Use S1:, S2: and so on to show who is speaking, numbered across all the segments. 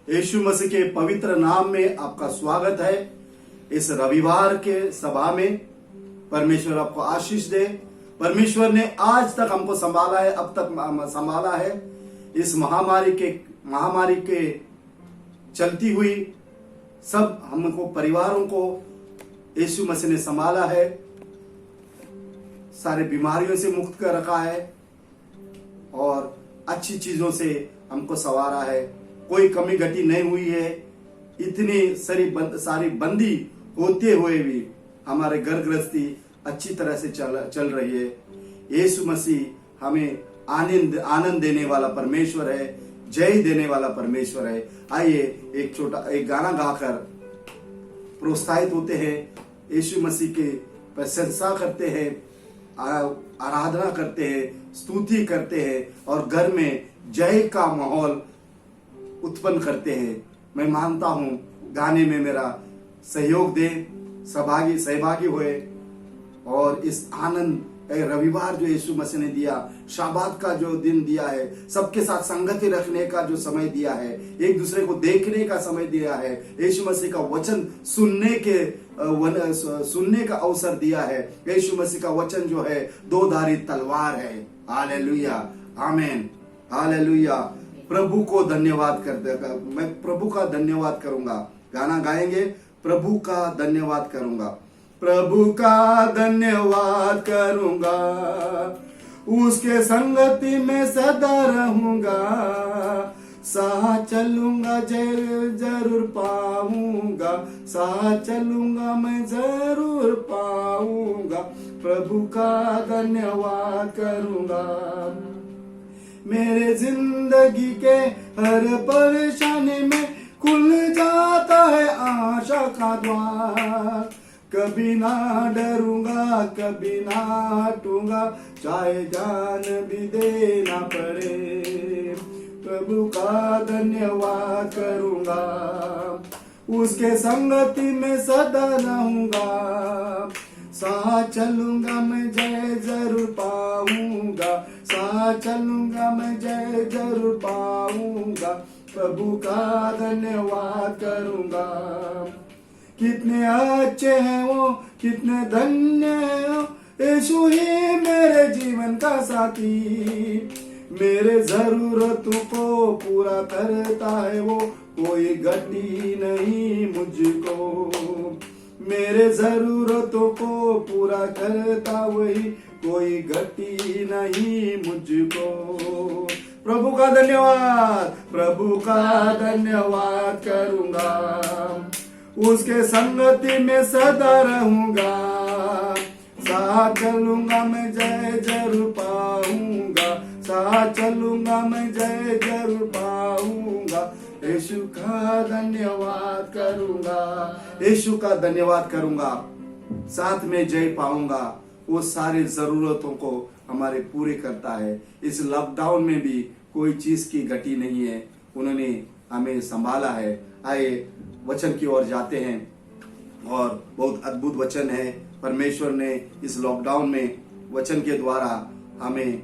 S1: यीशु मसीह के पवित्र नाम में आपका स्वागत है। इस रविवार के सभा में परमेश्वर आपको आशीष दे। परमेश्वर ने आज तक हमको संभाला है, अब तक संभाला है। इस महामारी के चलती हुई सब हमको परिवारों को यीशु मसीह ने संभाला है, सारे बीमारियों से मुक्त कर रखा है और अच्छी चीजों से हमको संवारा है। कोई कमी घटी नहीं हुई है। इतनी सारी बंदी होते हुए भी हमारे घर गृहस्थी अच्छी तरह से चल रही है। यीशु मसीह हमें आनंद देने वाला परमेश्वर है, जय देने वाला परमेश्वर है। आइए एक गाना गाकर प्रोत्साहित होते हैं, यीशु मसीह के प्रशंसा करते हैं, आराधना करते हैं, स्तुति करते हैं और घर में जय का माहौल उत्पन्न करते हैं। मैं मानता हूं गाने में मेरा सहयोग दे, सहभागी हुए और इस आनंद रविवार जो यीशु मसीह ने दिया, शाबात का जो दिन दिया है, सबके साथ संगति रखने का जो समय दिया है, एक दूसरे को देखने का समय दिया है, यीशु मसीह का वचन सुनने का अवसर दिया है। यीशु मसीह का वचन जो है दो धारी तलवार है। हालेलुया, आमीन, हालेलुया। प्रभु को धन्यवाद मैं प्रभु का धन्यवाद करूंगा। गाना गाएंगे, प्रभु का धन्यवाद करूंगा, प्रभु का धन्यवाद करूंगा, उसके संगति में सदा रहूंगा, साथ चलूंगा जरूर पाऊंगा, साथ चलूंगा मैं जरूर पाऊंगा, प्रभु का धन्यवाद करूंगा। मेरे जिंदगी के हर परेशानी में खुल जाता है आशा का द्वार। कभी ना डरूंगा, कभी ना हटूंगा, चाहे जान भी देना पड़े, प्रभु का धन्यवाद करूंगा, उसके संगति में सदा रहूंगा, साथ चलूंगा मैं जय जरूर पाऊंगा, साथ चलूंगा मैं जय जरूर पाऊंगा, प्रभु का धन्यवाद करूंगा। कितने अच्छे हैं वो, कितने धन्य हैं वो, यीशु ही मेरे जीवन का साथी, मेरे जरूरतों को पूरा करता है वो, कोई घटी नहीं मुझको, मेरे जरूरतों को पूरा करता वही, कोई घटी नहीं मुझको। प्रभु का धन्यवाद, प्रभु का धन्यवाद करूंगा, उसके संगति में सदा रहूंगा, साथ चलूंगा मैं जय जरूर पाऊंगा, साथ चलूंगा मैं जय जरूर पाऊंगा, यीशु का धन्यवाद करूंगा, यीशु का धन्यवाद करूंगा, साथ में जय पाऊंगा। वो सारी जरूरतों को हमारे पूरे करता है। इस लॉकडाउन में भी कोई चीज की घटी नहीं है, उन्होंने हमें संभाला है। आइए वचन की ओर जाते हैं और बहुत अद्भुत वचन है। परमेश्वर ने इस लॉकडाउन में वचन के द्वारा हमें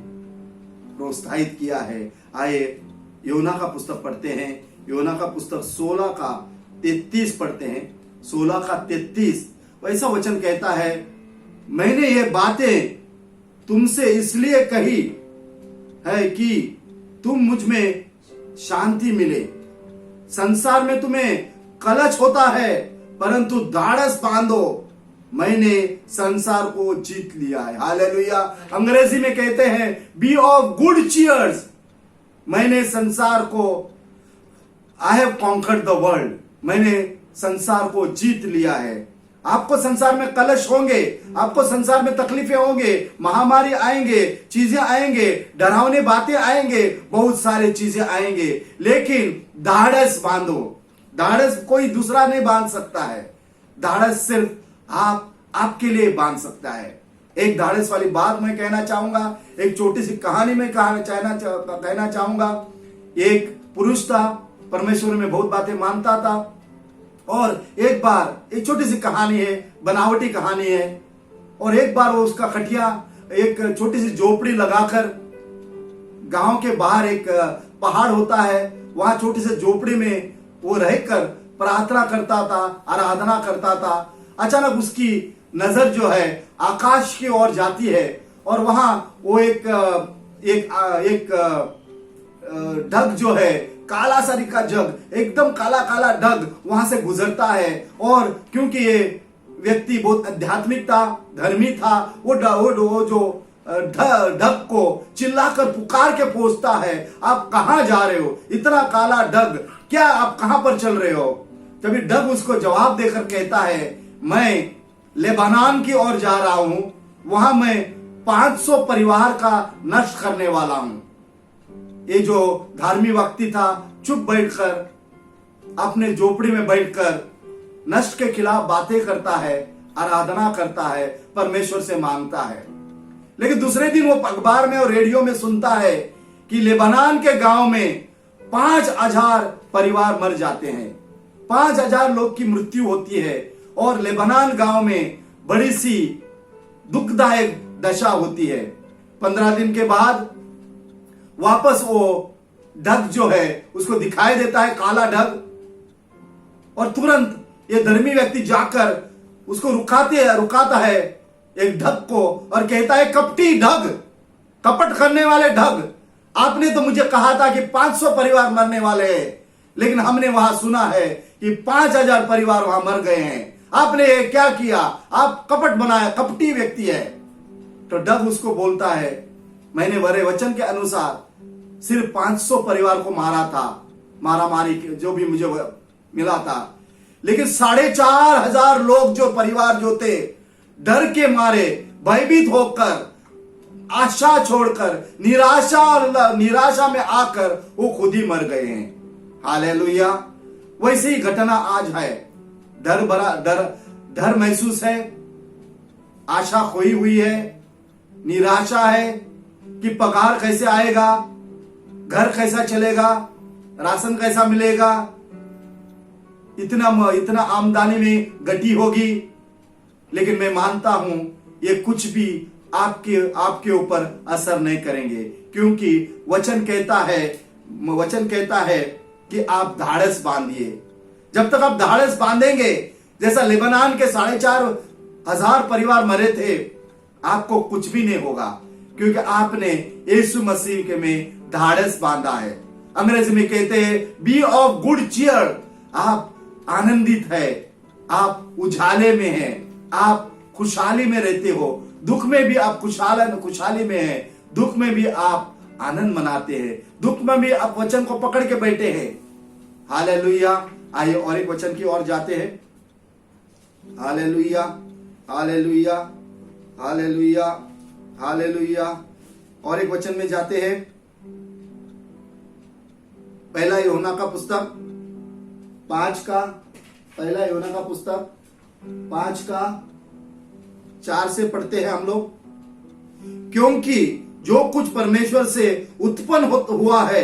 S1: प्रोत्साहित किया है। आइए योना का पुस्तक पढ़ते हैं। योना का पुस्तक 16 का 33 पढ़ते हैं। 16 का 33 वैसा वचन कहता है, मैंने ये बातें तुमसे इसलिए कही है कि तुम मुझ में शांति मिले। संसार में तुम्हें कलश होता है, परंतु धाड़स बांधो, मैंने संसार को जीत लिया है। हालेलुया। अंग्रेजी में कहते हैं बी ऑफ गुड चीयर्स, मैंने संसार को, I have conquered the world, मैंने संसार को जीत लिया है। आपको संसार में कलश होंगे, आपको संसार में तकलीफें होंगे, महामारी आएंगे, चीजें आएंगे, डरावनी बातें आएंगे, बहुत सारी चीजें आएंगे, लेकिन धाड़स बांधो। धाड़स कोई दूसरा नहीं बांध सकता है, धाड़स सिर्फ आपके लिए बांध सकता है। एक धाड़स वाली बात मैं कहना चाहूंगा, एक छोटी सी कहानी में कहना चाहूंगा। एक पुरुष था, परमेश्वर में बहुत बातें मानता था, और एक बार एक छोटी सी कहानी है, बनावटी कहानी है, और एक बार वो उसका खटिया एक छोटी सी झोपड़ी लगाकर, गांव के बाहर एक पहाड़ होता है, वहां छोटी सी झोपड़ी में वो रहकर प्रार्थना करता था, आराधना करता था। अचानक उसकी नजर जो है आकाश की ओर जाती है और वहां वो एक ढग जो है, काला सरी का जग, एकदम काला काला ढग वहां से गुजरता है। और क्योंकि ये व्यक्ति बहुत आध्यात्मिक था, धर्मी था, वो जो ढग को चिल्लाकर पुकार के पूछता है, आप कहां जा रहे हो? इतना काला ढग, क्या आप कहां पर चल रहे हो? तभी ढग उसको जवाब देकर कहता है, मैं लेबनान की ओर जा रहा हूं, वहां मैं 500 परिवार का नष्ट करने वाला हूं। ये जो धार्मिक व्यक्ति था चुप बैठकर अपने झोपड़ी में बैठकर नष्ट के खिलाफ बातें करता है, आराधना करता है, परमेश्वर से मांगता है। लेकिन दूसरे दिन वो अखबार में और रेडियो में सुनता है कि लेबनान के गांव में 5000 परिवार मर जाते हैं, 5000 लोग की मृत्यु होती है और लेबनान गांव में बड़ी सी दुखदायक दशा होती है। 15 दिन के बाद वापस वो ढग जो है उसको दिखाई देता है, काला ढग, और तुरंत ये धर्मी व्यक्ति जाकर उसको रुकाता है एक ढग को और कहता है, कपटी ढग, कपट करने वाले ढग, आपने तो मुझे कहा था कि 500 परिवार मरने वाले हैं, लेकिन हमने वहां सुना है कि 5000 परिवार वहां मर गए हैं। आपने क्या किया? आप कपट बनाया, कपटी व्यक्ति है। तो ढग उसको बोलता है, मैंने वरे वचन के अनुसार सिर्फ 500 परिवार को मारा था, मारामारी जो भी मुझे मिला था, लेकिन 4500 लोग जो परिवार जो थे, डर के मारे, भयभीत होकर, आशा छोड़कर, निराशा में आकर वो खुद ही मर गए हैं। हालेलुया। वैसे ही घटना आज है। डर महसूस है, आशा खोई हुई है, निराशा है कि पगार कैसे आएगा, घर कैसा चलेगा, राशन कैसा मिलेगा, इतना आमदनी में गति होगी। लेकिन मैं मानता हूं ये कुछ भी आपके ऊपर असर नहीं करेंगे, क्योंकि वचन कहता है कि आप धाड़स बांधिए। जब तक आप धाड़स बांधेंगे, जैसा लेबनान के 4500 परिवार मरे थे, आपको कुछ भी नहीं होगा, क्योंकि आपने यीशु मसीह के में धाड़स बांधा है। अंग्रेजी में कहते हैं बी ऑफ गुड चीयर। आप आनंदित है, आप उजाले में हैं, आप खुशहाली में रहते हो, दुख में भी आप खुशहाली में हैं, दुख में भी आप आनंद मनाते हैं, दुख में भी आप वचन को पकड़ के बैठे हैं। हालेलुया। आइए और एक वचन की ओर जाते हैं। Hallelujah, hallelujah, hallelujah, hallelujah. और एक वचन में जाते हैं, पहला यूहन्ना का पुस्तक 5 से पढ़ते हैं हम लोग। क्योंकि जो कुछ परमेश्वर से उत्पन्न हुआ है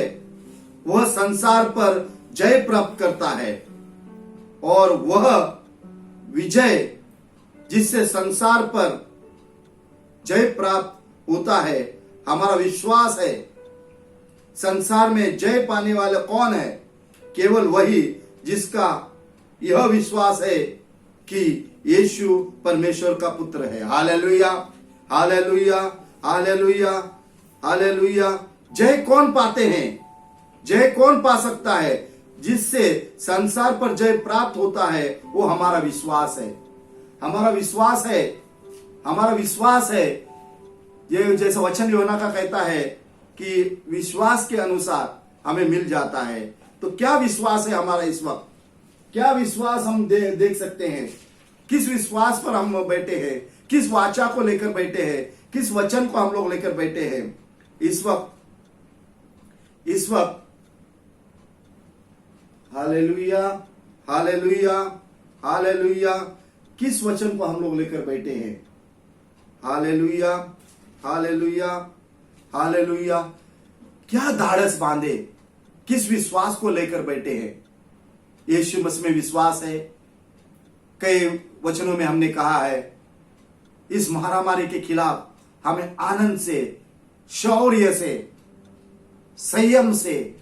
S1: वह संसार पर जय प्राप्त करता है, और वह विजय जिससे संसार पर जय प्राप्त होता है हमारा विश्वास है। संसार में जय पाने वाला कौन है? केवल वही जिसका यह विश्वास है कि यीशु परमेश्वर का पुत्र है। Hallelujah, hallelujah, hallelujah, hallelujah. जय कौन पाते हैं? जय कौन पा सकता है? जिससे संसार पर जय प्राप्त होता है वो हमारा विश्वास है। हमारा विश्वास है, हमारा विश्वास है। ये जैसा वचन यूहन्ना का कहता है कि विश्वास के अनुसार हमें मिल जाता है। तो क्या विश्वास है हमारा इस वक्त? क्या विश्वास हम देख सकते हैं? किस विश्वास पर हम बैठे हैं? किस वाचा को लेकर बैठे हैं? किस वचन को हम लोग लेकर बैठे हैं इस वक्त? Hallelujah, hallelujah, hallelujah. किस वचन को हम लोग लेकर बैठे हैं? Hallelujah, hallelujah, hallelujah. क्या धाड़स बांधे? किस विश्वास को लेकर बैठे हैं? यीशु मसीह में विश्वास है। कई वचनों में हमने कहा है इस महामारी के खिलाफ हमें आनंद से, शौर्य से, संयम से,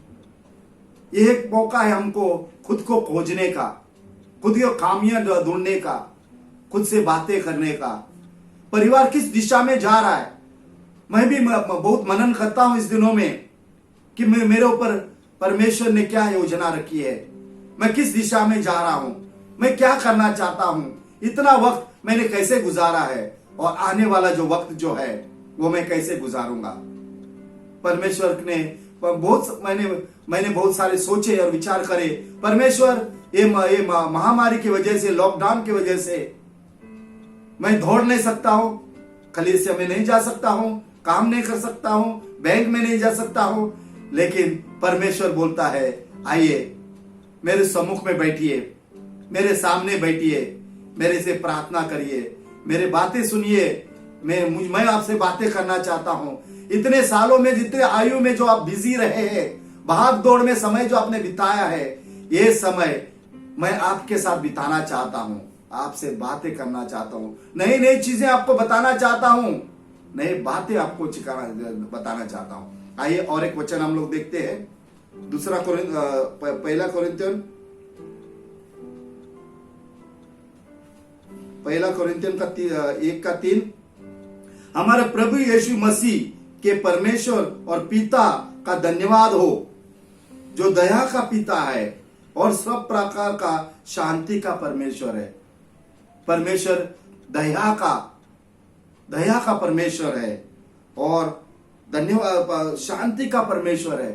S1: एक मौका है हमको खुद को खोजने का, खुद की खामियां ढूंढने का, खुद से बातें करने का। परिवार किस दिशा में जा रहा है? मैं भी बहुत मनन करता हूं इस दिनों में कि मेरे ऊपर परमेश्वर ने क्या योजना रखी है, मैं किस दिशा में जा रहा हूं, मैं क्या करना चाहता हूं, इतना वक्त मैंने कैसे गुजारा है और आने वाला जो वक्त जो है वो मैं कैसे गुजारूंगा। परमेश्वर ने मैंने बहुत सारे सोचे और विचार करे। परमेश्वर ये महामारी की वजह से, लॉकडाउन की वजह से मैं दौड़ नहीं सकता हूं, कलीसिया में नहीं जा सकता हूं, काम नहीं कर सकता हूं, बैंक में नहीं जा सकता हूं, लेकिन परमेश्वर बोलता है आइए मेरे सम्मुख में बैठिए, मेरे सामने बैठिए, मेरे से प्रार्थना करिए, मेरे बातें सुनिए। मैं आपसे बातें करना चाहता हूं। इतने सालों में, जितने आयु में जो आप बिजी रहे हैं, भाग दौड़ में समय जो आपने बिताया है, ये समय मैं आपके साथ बिताना चाहता हूं, आपसे बातें करना चाहता हूं, नई नई चीजें आपको बताना चाहता हूं, नई बातें आपको बताना चाहता हूं। आइए और एक वचन हम लोग देखते हैं, पहला कोरिन्थियन 1:3। हमारे प्रभु यीशु मसीह के परमेश्वर और पिता का धन्यवाद हो, जो दया का पिता है और सब प्रकार का शांति का परमेश्वर है। परमेश्वर दया का परमेश्वर है और धन्यवाद शांति का परमेश्वर है।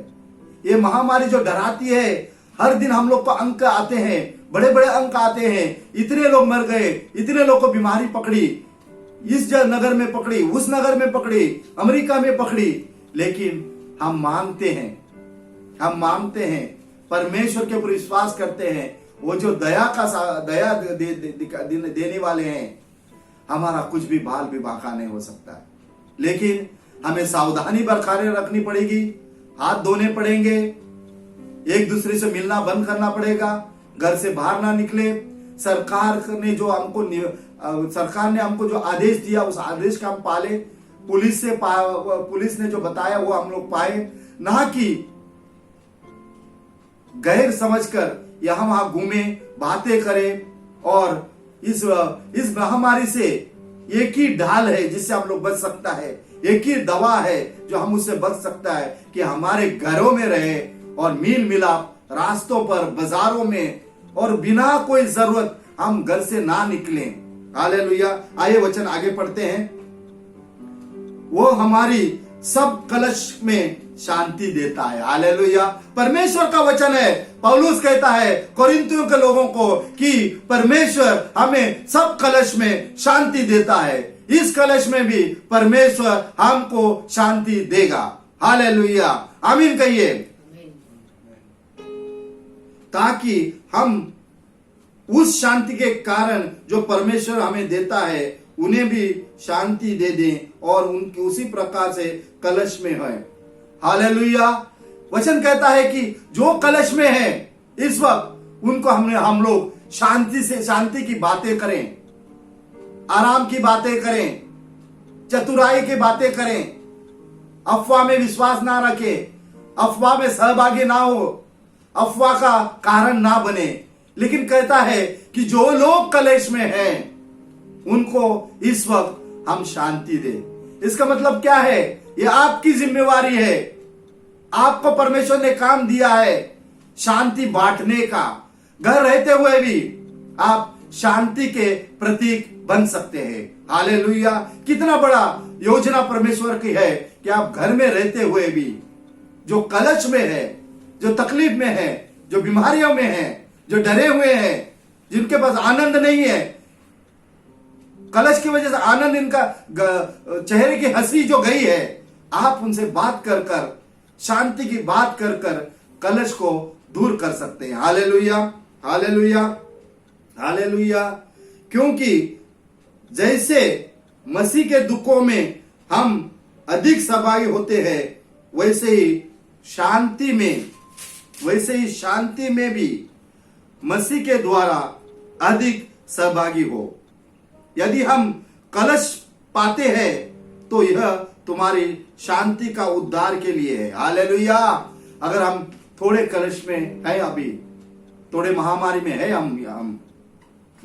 S1: ये महामारी जो डराती है, हर दिन हम लोग को अंक आते हैं, बड़े बड़े अंक आते हैं, इतने लोग मर गए, इतने लोग को बीमारी पकड़ी, इस नगर में पकड़ी, उस नगर में पकड़ी, अमेरिका में पकड़ी, लेकिन हम मानते हैं, परमेश्वर के ऊपर विश्वास करते हैं। वो जो दया देने वाले हैं, हमारा कुछ भी बाल भी बाका नहीं हो सकता है। लेकिन हमें सावधानी बरकरार रखनी पड़ेगी, हाथ धोने पड़ेंगे, एक दूसरे से मिलना बंद करना पड़ेगा, घर से बाहर ना निकले। सरकार ने हमको जो आदेश दिया, उस आदेश का हम पाले। पुलिस ने जो बताया वो हम लोग पाए, ना कि गैर समझकर यहां वहां घूमे, बातें करें। और इस महामारी से एक ही ढाल है जिससे हम लोग बच सकता है, एक ही दवा है जो हम उससे बच सकता है कि हमारे घरों में रहे और मील मिलाप, रास्तों पर, बाजारों में, और बिना कोई जरूरत हम घर से ना निकलें। हालेलुया। आइए वचन आगे पढ़ते हैं। वो हमारी सब कलश में शांति देता है। हालेलुया। परमेश्वर का वचन है। पौलुस कहता है कोरिन्थियों के लोगों को कि परमेश्वर हमें सब कलश में शांति देता है। इस कलश में भी परमेश्वर हमको शांति देगा। हालेलुया। आमीन कहिए। ताकि हम उस शांति के कारण जो परमेश्वर हमें देता है, उन्हें भी शांति दे दें और उनके उसी प्रकार से कलश में है। हालेलुया। वचन कहता है कि जो कलश में है इस वक्त, उनको हम लोग शांति की बातें करें, आराम की बातें करें, चतुराई की बातें करें, अफवाह में विश्वास ना रखें, अफवाह में सहभागी ना हो, अफवाह का कारण ना बने। लेकिन कहता है कि जो लोग कलेश में हैं, उनको इस वक्त हम शांति दें। इसका मतलब क्या है? ये आपकी जिम्मेवारी है। आपको परमेश्वर ने काम दिया है शांति बांटने का। घर रहते हुए भी आप शांति के प्रतीक बन सकते हैं। हालेलुया। कितना बड़ा योजना परमेश्वर की है कि आप घर में रहते हुए भी जो कलश में है, जो तकलीफ में है, जो बीमारियों में है, जो डरे हुए हैं, जिनके पास आनंद नहीं है, कलश की वजह से आनंद, इनका चेहरे की हंसी जो गई है, आप उनसे बात कर कर, शांति की बात कर कर कलश को दूर कर सकते हैं। हालेलुया। हालेलुया। हालेलुया। क्योंकि जैसे मसीह के दुखों में हम अधिक सहभागी होते हैं, वैसे ही शांति में भी मसीह के द्वारा अधिक सहभागी हो। यदि हम कलश पाते हैं तो यह तुम्हारी शांति का उद्धार के लिए है। हालेलुया। अगर हम थोड़े कलश में हैं अभी, थोड़े महामारी में है हम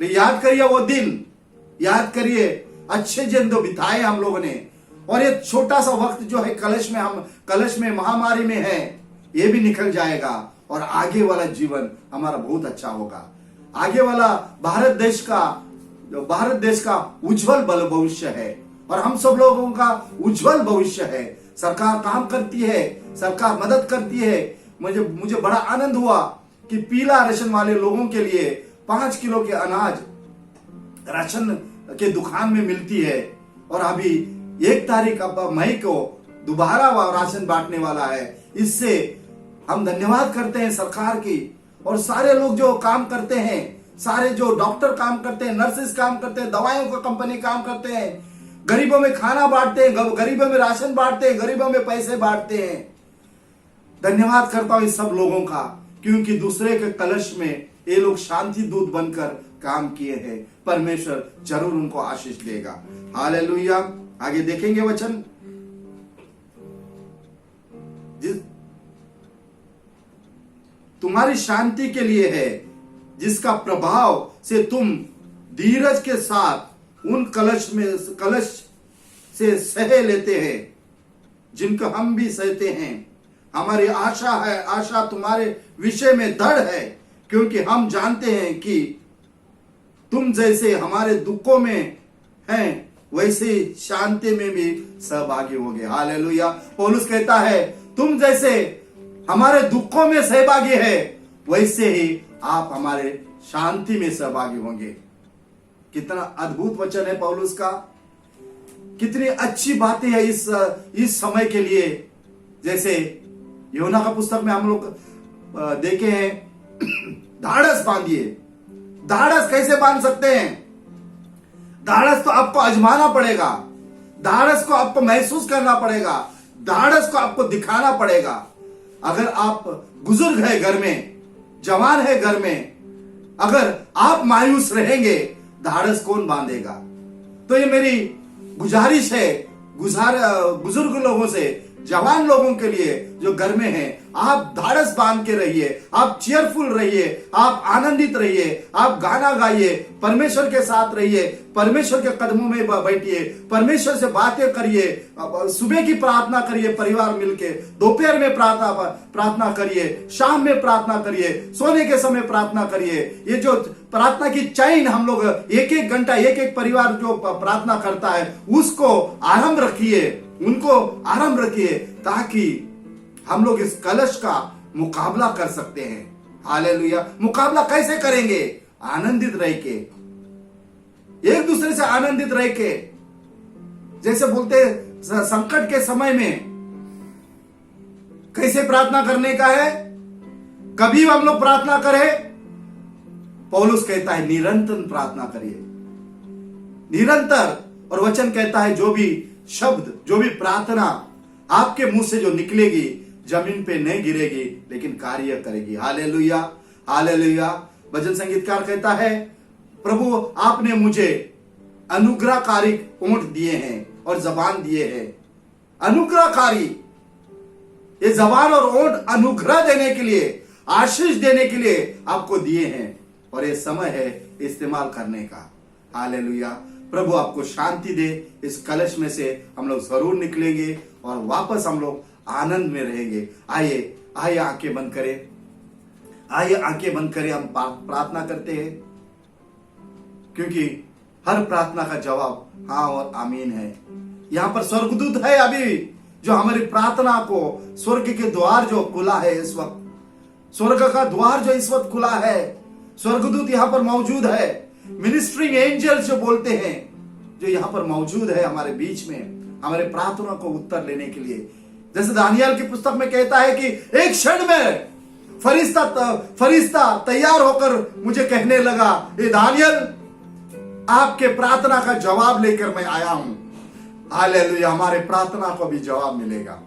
S1: तो याद करिए वो दिन, याद करिए अच्छे दिन तो बिताए हम लोगों ने, और ये छोटा सा वक्त जो है कलश में महामारी में है, ये भी निकल जाएगा और आगे वाला जीवन हमारा बहुत अच्छा होगा। आगे वाला भारत देश का उज्जवल भविष्य है और हम सब लोगों का उज्जवल भविष्य है। सरकार काम करती है, सरकार मदद करती है। मुझे बड़ा आनंद हुआ कि पीला राशन वाले लोगों के लिए 5 किलो के अनाज राशन के दुकान में मिलती है और अभी 1 तारीख मई को दोबारा राशन बांटने वाला है। इससे हम धन्यवाद करते हैं सरकार की, और सारे लोग जो काम करते हैं, सारे जो डॉक्टर काम करते हैं, नर्सेस काम करते हैं, दवाइयों का कंपनी काम करते हैं, गरीबों में खाना बांटते हैं, गरीबों में राशन बांटते हैं, गरीबों में पैसे बांटते हैं। धन्यवाद करता हूं इस सब लोगों का, क्योंकि दूसरे के कलश में ये लोग शांति दूत बनकर काम किए हैं। परमेश्वर जरूर उनको आशीष देगा। हालेलुया। आगे देखेंगे वचन, तुम्हारी शांति के लिए है, जिसका प्रभाव से तुम धीरज के साथ उन कलश से सह लेते हैं जिनको हम भी सहते हैं। हमारी आशा तुम्हारे विषय में दृढ़ है, क्योंकि हम जानते हैं कि तुम जैसे हमारे दुखों में हैं, वैसे शांति में भी सहभागी होंगे। हालेलुया। पौलुस कहता है तुम जैसे हमारे दुखों में सहभागी है, वैसे ही आप हमारे शांति में सहभागी होंगे। कितना अद्भुत वचन है पौलुस का, कितनी अच्छी बातें है इस समय के लिए। जैसे योना का पुस्तक में हम लोग देखे हैं, धाड़स बांधिए। धाड़स कैसे बांध सकते हैं? धाड़स तो आपको आजमाना पड़ेगा, धाड़स को आपको महसूस करना पड़ेगा, धाड़स को आपको दिखाना पड़ेगा। अगर आप बुजुर्ग है घर में, जवान है घर में, अगर आप मायूस रहेंगे, धाड़स कौन बांधेगा? तो ये मेरी गुजारिश है बुजुर्ग लोगों से, जवान लोगों के लिए जो घर में हैं, आप धाड़स बांध के रहिए, आप चीयरफुल रहिए, आप आनंदित रहिए, आप गाना गाइए, परमेश्वर के साथ रहिए, परमेश्वर के कदमों में बैठिए, परमेश्वर से बातें करिए, सुबह की प्रार्थना करिए परिवार मिलके, दोपहर में प्रार्थना करिए, शाम में प्रार्थना करिए, सोने के समय प्रार्थना करिए। ये जो प्रार्थना की चैन हम लोग 1-1 घंटा एक परिवार जो प्रार्थना करता है, उसको आरंभ रखिए, उनको आरंभ रखिए, ताकि हम लोग इस कलश का मुकाबला कर सकते हैं। हालेलुया। मुकाबला कैसे करेंगे? आनंदित रह के, एक दूसरे से आनंदित रह के। जैसे बोलते संकट के समय में कैसे प्रार्थना करने का है, कभी हम लोग प्रार्थना करें, पौलुस कहता है निरंतर प्रार्थना करिए, निरंतर। और वचन कहता है जो भी शब्द, जो भी प्रार्थना आपके मुंह से जो निकलेगी, जमीन पे नहीं गिरेगी, लेकिन कार्य करेगी। Hallelujah, hallelujah. भजन संगीतकार कहता है, प्रभु आपने मुझे अनुग्रहकारी ओंठ दिए हैं और जबान दिए हैं। अनुग्रहकारी, ये जबान और ओंठ अनुग्रह देने के लिए, आशीष देने के लिए आपको दिए हैं, और ये समय है इस्तेमाल करने का। हालेलुया। प्रभु आपको शांति दे। इस कलश में से हम लोग जरूर निकलेंगे और वापस हम लोग आनंद में रहेंगे। आइए आंखें बंद करें, आइए आंखें बंद करें, हम प्रार्थना करते हैं, क्योंकि हर प्रार्थना का जवाब हाँ और आमीन है। यहाँ पर स्वर्गदूत है अभी, जो हमारी प्रार्थना को, स्वर्ग के द्वार जो खुला है इस वक्त, स्वर्ग का द्वार जो इस वक्त खुला है, स्वर्गदूत यहाँ पर मौजूद है। मिनिस्ट्रिंग एंजल्स जो बोलते हैं, जो यहाँ पर मौजूद है हमारे बीच में, हमारे प्रार्थना को उत्तर लेने के लिए। जैसे दानियल की पुस्तक में कहता है कि एक क्षण में फरिश्ता तैयार होकर मुझे कहने लगा, ये दानियल, आपके प्रार्थना का जवाब लेकर मैं आया हूं। हालेलुया। हमारे प्रार्थना को भी जवाब मिलेगा।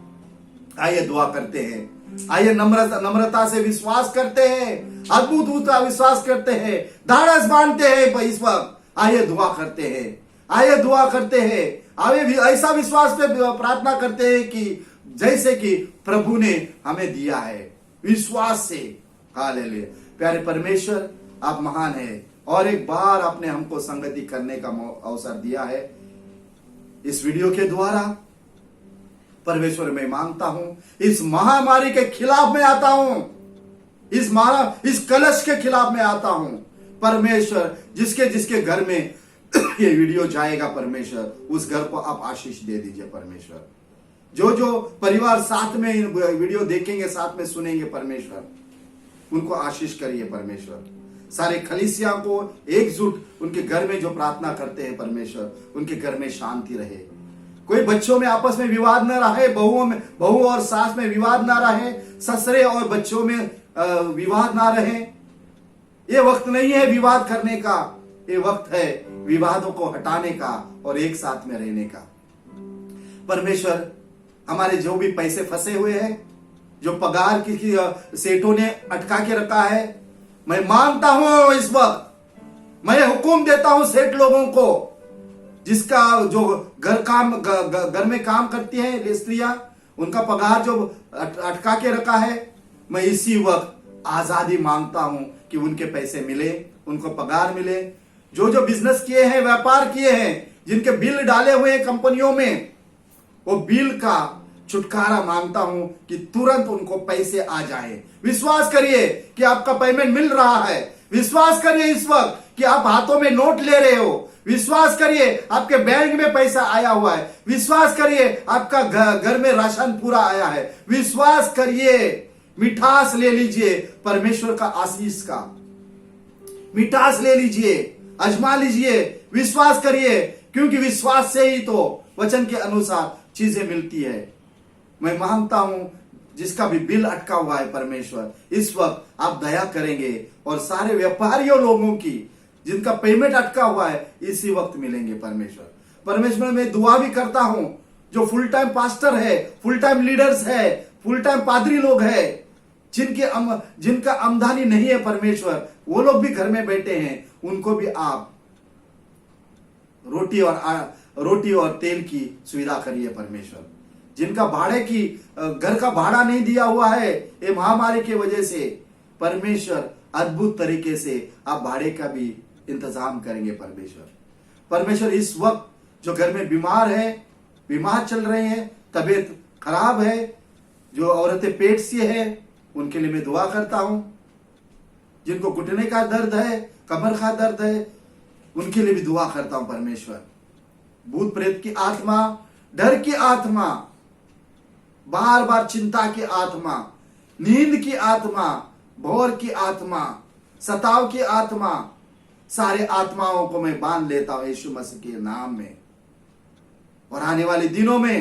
S1: आइए दुआ करते हैं, आइए नम्रता से विश्वास करते हैं, अद्भुत का विश्वास करते हैं, धाड़स बांधते हैं इस वक्त। आइए दुआ करते हैं, आइए दुआ करते हैं, आइए ऐसा विश्वास पे प्रार्थना करते हैं कि जैसे कि प्रभु ने हमें दिया है, विश्वास से। हालेलुया। प्यारे परमेश्वर, आप महान है और एक बार आपने हमको संगति करने का अवसर दिया है। इस वीडियो के द्वारा परमेश्वर मैं मांगता हूं, इस महामारी के खिलाफ मैं आता हूं, इस कलश के खिलाफ मैं आता हूं। परमेश्वर, जिसके जिसके घर में ये वीडियो जाएगा परमेश्वर, उस घर को आप आशीष दे दीजिए परमेश्वर। जो जो परिवार साथ में वीडियो देखेंगे, साथ में सुनेंगे परमेश्वर, उनको आशीष करिए परमेश्वर। सारे खलीसिया को एकजुट उनके घर में जो प्रार्थना करते हैं परमेश्वर, उनके घर में शांति रहे। कोई बच्चों में आपस में विवाद न रहे, बहू और सास में विवाद ना रहे, ससुरे और बच्चों में विवाद ना रहे। ये वक्त नहीं है विवाद करने का, ये वक्त है विवादों को हटाने का और एक साथ में रहने का। परमेश्वर, हमारे जो भी पैसे फंसे हुए हैं, जो पगार की सेठों ने अटका के रखा है, मैं मांगता हूं इस वक्त, मैं हुक्म देता हूं सेठ लोगों को, जिसका जो घर में काम करती है स्त्रियां, उनका पगार जो अटका के रखा है, मैं इसी वक्त आजादी मांगता हूं कि उनके पैसे मिले, उनको पगार मिले। जो जो बिजनेस किए हैं, व्यापार किए हैं, जिनके बिल डाले हुए हैं कंपनियों में, वो बिल का छुटकारा मांगता हूं कि तुरंत उनको पैसे आ जाए। विश्वास करिए कि आपका पेमेंट मिल रहा है। विश्वास करिए इस वक्त कि आप हाथों में नोट ले रहे हो। विश्वास करिए आपके बैंक में पैसा आया हुआ है। विश्वास करिए आपका घर में राशन पूरा आया है। विश्वास करिए, मिठास ले लीजिए परमेश्वर का आशीष का, मिठास ले लीजिए, अजमा लीजिए, विश्वास करिए, क्योंकि विश्वास से ही तो वचन के अनुसार चीजें मिलती है। मैं मांगता हूं जिसका भी बिल अटका हुआ है परमेश्वर, इस वक्त आप दया करेंगे और सारे व्यापारियों लोगों की जिनका पेमेंट अटका हुआ है, इसी वक्त मिलेंगे परमेश्वर। परमेश्वर, मैं दुआ भी करता हूं जो फुल टाइम पास्टर है, फुल टाइम लीडर्स है, फुल टाइम पादरी लोग है, जिनका आमदनी नहीं है परमेश्वर, वो लोग भी घर में बैठे हैं, उनको भी आप रोटी और तेल की सुविधा करिए परमेश्वर। जिनका घर का भाड़ा नहीं दिया हुआ है ये महामारी की वजह से, परमेश्वर अद्भुत तरीके से आप भाड़े का भी इंतजाम करेंगे परमेश्वर। इस वक्त जो घर में बीमार चल रहे हैं, तबीयत खराब है, जो औरतें पेट से है, उनके लिए मैं दुआ करता हूं। जिनको घुटने का दर्द है, कमर का दर्द है, उनके लिए भी दुआ करता हूं परमेश्वर। भूत प्रेत की आत्मा, डर की आत्मा, बार बार चिंता की आत्मा, नींद की आत्मा, भोर की आत्मा, सताव की आत्मा, सारे आत्माओं को मैं बांध लेता हूं यीशु मसीह के नाम में। और आने वाले दिनों में